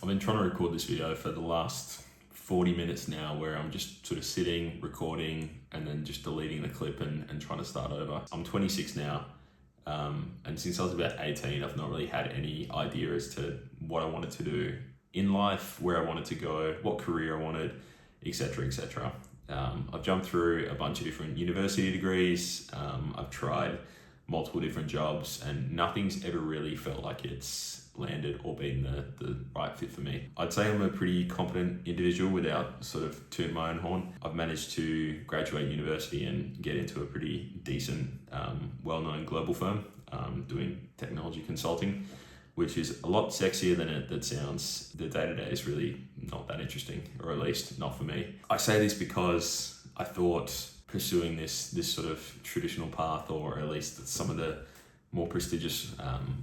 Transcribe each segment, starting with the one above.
I've been trying to record this video for the last 40 minutes now, where I'm just sort of sitting, recording, and then just deleting the clip and trying to start over. I'm 26 now, and since I was about 18, I've not really had any idea as to what I wanted to do in life, where I wanted to go, what career I wanted, etc., etc. I've jumped through a bunch of different university degrees. I've tried multiple different jobs, and nothing's ever really felt like it's landed or been the right fit for me. I'd say I'm a pretty competent individual without sort of tooting my own horn. I've managed to graduate university and get into a pretty decent, well-known global firm doing technology consulting, which is a lot sexier than it sounds. The day-to-day is really not that interesting, or at least not for me. I say this because I thought pursuing this sort of traditional path, or at least some of the more prestigious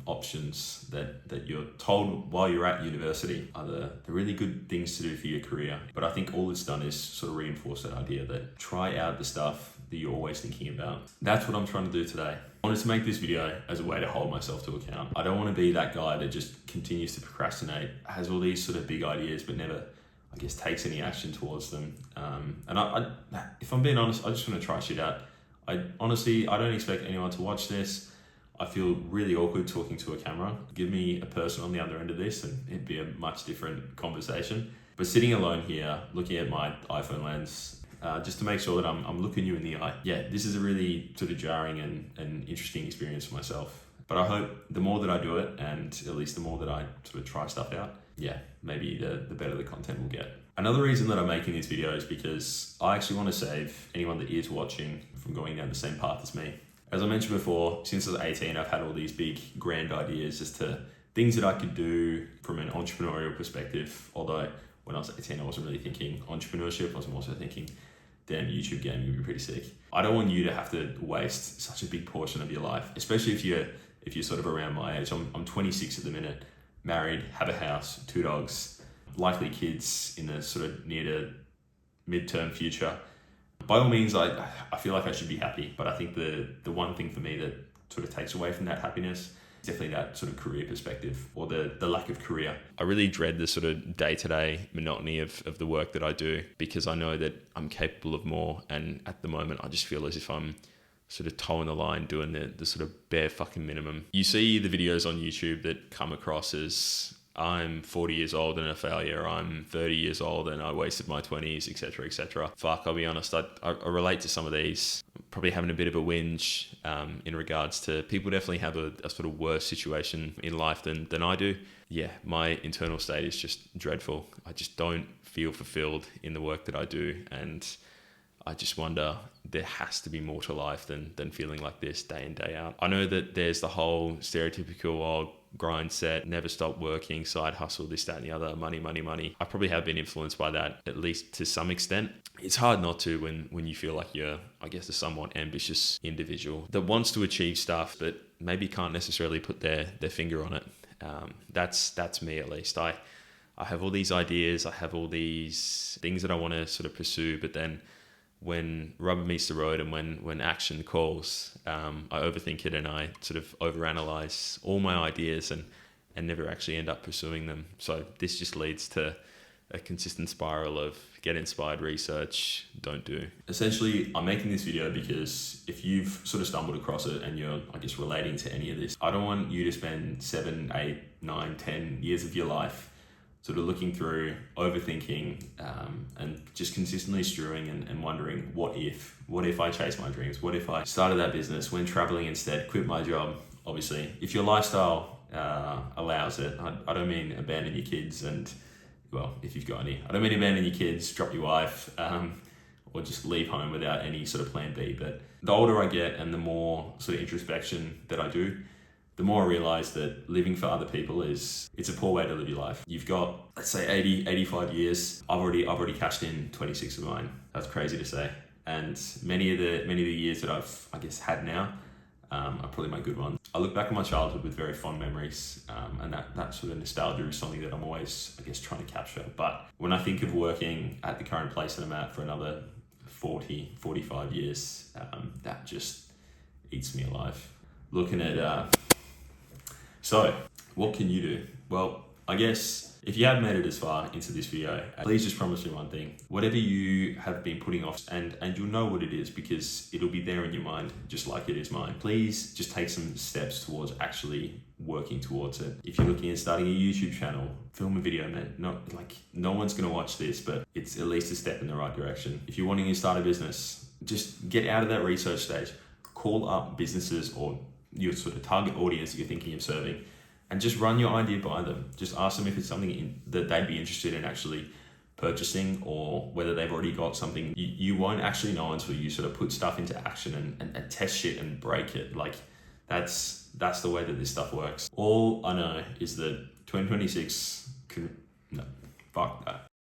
options that you're told while you're at university are the really good things to do for your career. But I think all it's done is sort of reinforce that idea that try out the stuff that you're always thinking about. That's what I'm trying to do today. I wanted to make this video as a way to hold myself to account. I don't want to be that guy that just continues to procrastinate, has all these sort of big ideas, but never, I guess, takes any action towards them. And I, if I'm being honest, I just want to try shit out. I don't expect anyone to watch this. I feel really awkward talking to a camera. Give me a person on the other end of this and it'd be a much different conversation. But sitting alone here, looking at my iPhone lens, just to make sure that I'm looking you in the eye. Yeah, this is a really sort of jarring and interesting experience for myself. But I hope the more that I do it, and at least the more that I sort of try stuff out, yeah, maybe the better the content will get. Another reason that I'm making this video is because I actually want to save anyone that is watching from going down the same path as me. As I mentioned before, since I was 18, I've had all these big, grand ideas as to things that I could do from an entrepreneurial perspective. Although when I was 18, I wasn't really thinking entrepreneurship. I was more so thinking, damn, YouTube gaming would be pretty sick. I don't want you to have to waste such a big portion of your life, especially if you're sort of around my age. I'm 26 at the minute, married, have a house, 2 dogs, likely kids in the sort of near to midterm future. By all means, I feel like I should be happy, but I think the one thing for me that sort of takes away from that happiness is definitely that sort of career perspective, or the lack of career. I really dread the sort of day-to-day monotony of the work that I do, because I know that I'm capable of more, and at the moment I just feel as if I'm sort of toeing the line, doing the sort of bare fucking minimum. You see the videos on YouTube that come across as I'm 40 years old and a failure, I'm 30 years old and I wasted my 20s, etc., etc. Fuck, I'll be honest, I relate to some of these. Probably having a bit of a whinge in regards to people definitely have a sort of worse situation in life than I do. Yeah, my internal state is just dreadful. I just don't feel fulfilled in the work that I do, and I just wonder, there has to be more to life than feeling like this day in, day out. I know that there's the whole stereotypical old grind set, never stop working, side hustle, this, that, and the other, money, money, money. I probably have been influenced by that, at least to some extent. It's hard not to when you feel like you're, I guess, a somewhat ambitious individual that wants to achieve stuff, but maybe can't necessarily put their finger on it. That's me, at least. I have all these ideas, I have all these things that I want to sort of pursue, but then when rubber meets the road and when action calls, I overthink it and I sort of overanalyze all my ideas and never actually end up pursuing them. So this just leads to a consistent spiral of get inspired, research, don't do. Essentially, I'm making this video because if you've sort of stumbled across it and you're, I guess, relating to any of this, I don't want you to spend 7, 8, 9, 10 years of your life sort of looking through, overthinking, and just consistently stewing and wondering, what if I chase my dreams? What if I started that business, went traveling instead, quit my job? Obviously, if your lifestyle allows it, I don't mean abandon your kids and, well, if you've got any, I don't mean abandon your kids, drop your wife, or just leave home without any sort of plan B. But the older I get and the more sort of introspection that I do, the more I realize that living for other people it's a poor way to live your life. You've got, let's say, 80, 85 years. I've already cashed in 26 of mine. That's crazy to say. And many of the years that I've, I guess, had now are probably my good ones. I look back on my childhood with very fond memories, and that sort of nostalgia is something that I'm always, I guess, trying to capture. But when I think of working at the current place that I'm at for another 40, 45 years, that just eats me alive. Looking at... So, what can you do? Well, I guess if you have made it this far into this video, please just promise me one thing. Whatever you have been putting off, and you'll know what it is because it'll be there in your mind, just like it is mine. Please just take some steps towards actually working towards it. If you're looking at starting a YouTube channel, film a video, man. No one's gonna watch this, but it's at least a step in the right direction. If you're wanting to start a business, just get out of that research stage. Call up businesses or your sort of target audience that you're thinking of serving, and just run your idea by them. Just ask them if it's something that they'd be interested in actually purchasing, or whether they've already got something. You won't actually know until you sort of put stuff into action and test shit and break it. Like that's the way that this stuff works. All I know is that 2026 fuck that.